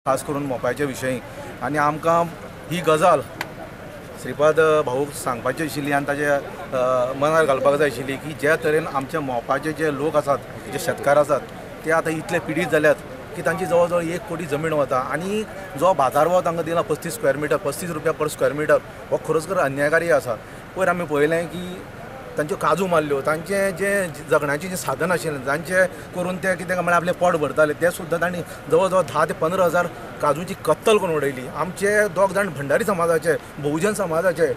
खास करून मोपाच्या विशयी आनी आमकां ही गजाल श्रीपाद भाऊक सांगपाची आशिल्ली आनी ताचे मनार घालपाक जाय आशिल्ली की ज्या तरेन आमचे मोपाचे जे लोक आसात, जे शेतकार आसात, ते आतां इतले पिडीत जाल्यात की तांची जवळ जवळ 1 कोटी जमीन वता आनी जो बाजारभाव तांकां दिला 35 स्क्वेअर मिटर, 35 रुपया पर स्क्वेअर मिटर, हो खरोच अन्यायकारी आसा। पयर आमी पळयलें की तांच्यो काजू मारल्यो, तांचे जे जगण्याचें जे साधन आशिल्लें, जांचे करून ते कितें म्हळ्यार आपलें पोट भरताले, ते सुद्दां तांणी जवळ जवळ 10 ते 15 हजार काजूची कत्तल करून उडयली। आमचे दोग जाण भंडारी समाजाचे, बहुजन समाजाचे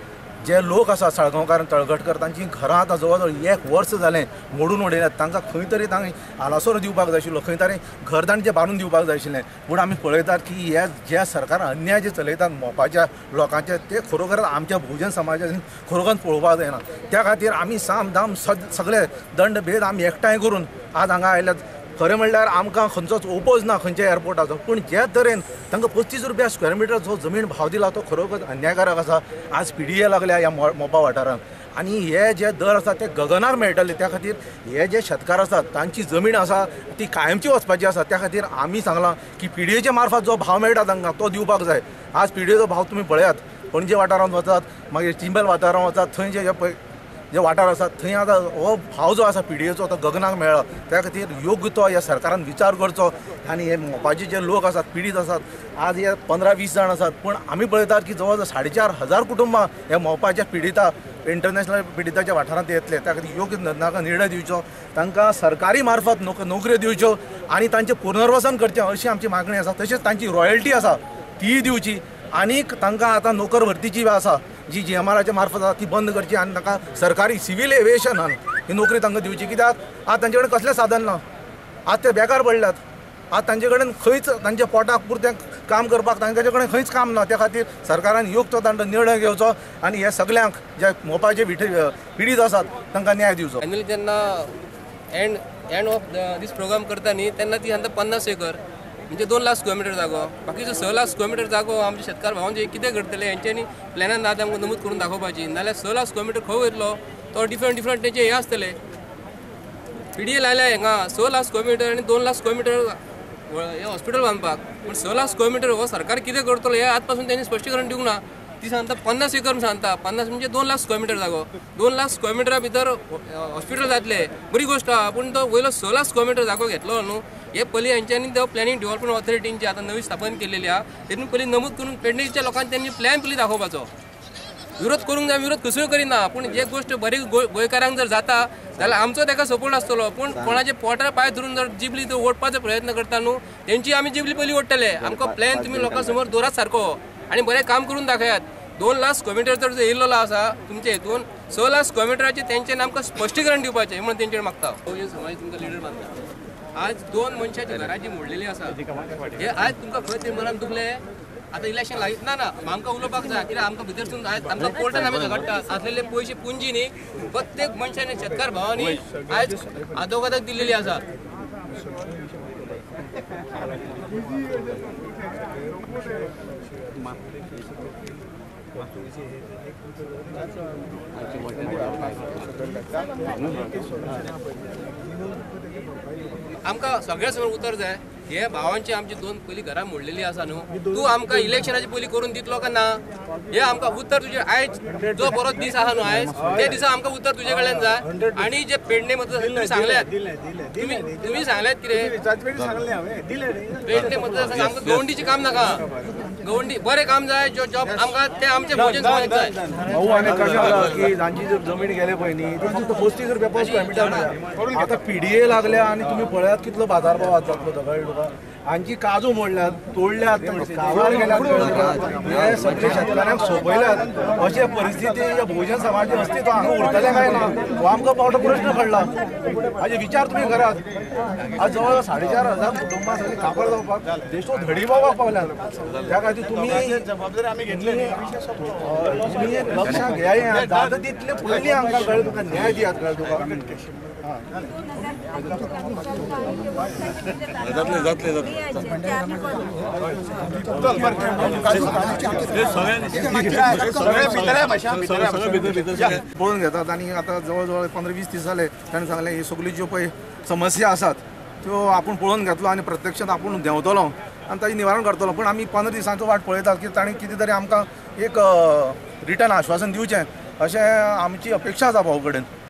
जे लोक आसा, साळगांवकार तळघटकर, तांची घरां आतां जवळ जवळ 1 वर्स जालें मोडून उडयल्यात। तांकां खंय तरी तांणी आलासोर दिवपाक जाय आशिल्लो, खंय तरी घरदाण जे बांदून दिवपाक जाय आशिल्लें। पूण आमी पळयतात की हे जे सरकार अन्याय जे चलयतात मोपाच्या लोकांचे, ते खरोखर आमच्या बहुजन समाजान खरोखर पळोवपाक जायना। त्या खातीर आमी साम दाम सगळे दंड भेद आमी एकठांय करून आज हांगा आयल्यात। खरें म्हणल्यार आमकां खंयचोच ओपोज ना खंयच्या एअरपोर्टाचो, पूण ज्या तरेन तांकां 35 रुपया स्क्वेअर मिटर जो जमीन भाव दिला तो खरोखर अन्यायकारक आसा। आज पिडीए लागल्या ह्या मोपा वाठारांत आनी हे जे दर आसा ते गगनार मेळटले। त्या खातीर हे जे शेतकार आसात तांची जमीन आसा ती कायमची वचपाची आसा। त्या खातीर आमी सांगलां की पिडीएच्या मार्फत जो भाव मेळटा तांकां तो दिवपाक जाय। आज पिडीएचो भाव तुमी पळयात, पणजे वाठारांत वचात, मागीर चिंबल वाठारांत वचात, थंय जे वाठार आसात थंय आतां हो भाव जो आसा पिडीएचो तो गगनाक मेळ्ळा। त्या खातीर योग्य तो ह्या सरकारान विचार करचो आनी हे मोपाचे जे लोक आसात, पिडीत आसात, आज हे 15-20 जाण आसात, पूण आमी पळयतात की जवळ जवळ 4,500 कुटुंबां हे मोपाच्या पिडिता इंटरनॅशनल पिडिताच्या वाठारांत येतले। त्या खातीर योग्य निर्णय दिवचो, तांकां सरकारी मार्फत नोकऱ्यो दिवच्यो आनी तांचें पुनर्वसन करचें अशी आमची मागणी आसा। तशेंच तांची रॉयल्टी आसा ती दिवची आनीक तांकां आतां नोकर भरतीची आसा जी GMRच्या मार्फत आसा ती बंद करची आनी तांकां सरकारी सिव्हील एविएशनान ही नोकरी तांकां दिवची। कित्याक आज तांचे कडेन कसलें साधन ना, आज ते बेकार पडल्यात। आज तांचे कडेन खंयच तांच्या पोटाक पुरतें काम करपाक तांचे कडेन खंयच काम ना। त्या खातीर सरकारान योग्य तो तांचो निर्णय घेवचो आनी हे सगळ्यांक जे मोपाचे पिडीत आसात तांकां न्याय दिवचो। फायनली जेन्ना एंड ऑफ दीस प्रोग्राम करता न्ही तेन्ना ती सांगता 50 एकर म्हणजे 2 लाख स्क्वेअर मिटर जागो, बाकीचो 6 लाख स्क्वेअर मिटर जागो आमच्या शेतकार भावांचे कितें करतले हेंच्यांनी प्लॅनान आतां आमकां नमूद करून दाखोवपाची। नाल्यार 6 लाख स्क्वेअर मिटर खंय वयतलो तो डिफरंट तेंचे हे आसतले। पिडीए लायल्या हांगा 6 लाख स्क्वेअर मिटर आनी 2 लाख स्क्वेअर मिटर हे हॉस्पिटल बांदपाक, पूण 6 लाख स्क्वेअर मिटर हो सरकार कितें करतलो हे आज पासून त्यांनी स्पश्टीकरण दिवंक ना। ती सांगता 50 एकर सांगता, 50 म्हणजे 2 लाख स्क्वेअर मिटर जागो, 2 लाख स्क्वेअर मिटरा भितर हॉस्पिटल जातले, बरी गोष्ट आहा। पूण तो वयलो 6 लाख स्क्वेअर मिटर जागो घेतलो न्हू, हे पयलीं हेंच्यांनी तो प्लॅनिंग डेव्हलपमेंट ऑथॉरिटीची आतां नवी स्थापन केलेली आहा, तेतून पयलीं नमूद करून पेडणेच्या लोकांनी त्यांनी प्लॅन पयलीं दाखोवपाचो। विरोध करूंक जाय, विरोध कसोय करिना, पूण जे गोष्ट बरी गोंयकारांक जर जाता जाल्यार आमचो ताका सपोर्ट आसतलो। पूण कोणाचे पोटार पांय धरून जर जिबली तो ओडपाचो प्रयत्न करता न्हू, तेंची आमी जिबली पयलीं ओडटले। आमकां प्लॅन तुमी लोकां समोर दवरात सारको आनी बरें काम करून दाखयात। 2 लाख स्क्वेअर मिटर जर येयल्लो आसा तुमचे हेतून 6 लाख स्क्वेअर मिटराचे तेंच्यान आमकां स्पश्टीकरण दिवपाचें म्हणून तेंचेर मागता। समाज तुमकां लिडर मानता। आज 2 मनशांची घरां जी मोडलेली आसा हे आज तुमकां खंय तरी मरण दुखले। आतां इलेक्शन लागीत ना आमकां उलोवपाक जाय, कित्याक आमकां भितरसून आयज आमकां कोर्टान आमी झगडटात आसलेले पयशे पुंजी न्ही प्रत्येक मनशाने शेतकार भावांनी आयज आदोगादाक दिल्लेली आसा। आमकां सगळ्या समोर उतर जाय, हे भावांची आमची 2 पयलीं घरां मोडलेली आसा न्हू, तूं आमकां इलेक्शनाची पयलीं करून दितलो काय ना, हे आमकां उत्तर तुजे आयज जो बरो दीस आहा न्हू आयज ते दिसा आमकां उत्तर तुजे कडल्यान जाय। आनी जे पेडणे मतदार तुमी सांगल्यात, तुमी सांगल्यात कितें पेडणे मतदार आमकां गवंडीचें काम नाका, गवंडी बरें काम जाय, जो जॉब आमकां ते आमचे भोजन समाजाक जाय। भाऊ आनी कशें आसा की जांची जर जमीन गेले पळय न्ही ती फक्त 35 रुपया पर स्क्वेअर मिटर मेळटा। आतां पिडीए लागल्या आनी तुमी पळयात कितलो बाजारभाव जातलो सगळ्या तुका। हांची काजू मोडल्यात, तोडल्यात, काबार गेल्यात, हे सगळे शेतकारांक सोंपयल्यात। अशे परिस्थिती या बहुजन समाजाचें अस्तित्व हांगा उरतलें काय ना हो आमकां फावटो प्रश्न पडला। हाजे विचार तुमी करात। आज जवळ 4,500 कुटुंबां सगळीं काबार जावपाक देशो धडीबाबाक पावल्यात। त्या खातीर तुमी जबाबदारी आमी घेतली, तुमी लक्षात घेया, जाता तितले पयलीं आमकां कळ्ळें तुका न्याय दियात, कळ्ळें तुका। पळोवन घेतात आनी आतां जवळ जवळ 15-20 दीस जाले ताणें सांगलें ही सगळी ज्यो पळय समस्या आसात त्यो आपूण पळोवन घेतलो आनी प्रत्यक्षांत आपूण देंवतलो आनी ताजें निवारण करतलो. पूण आमी 15 दिसांचो वाट पळयतात की ताणें कितें तरी आमकां एक रिटर्न आश्वासन दिवचें अशें आमची अपेक्षा आसा भाऊ कडेन.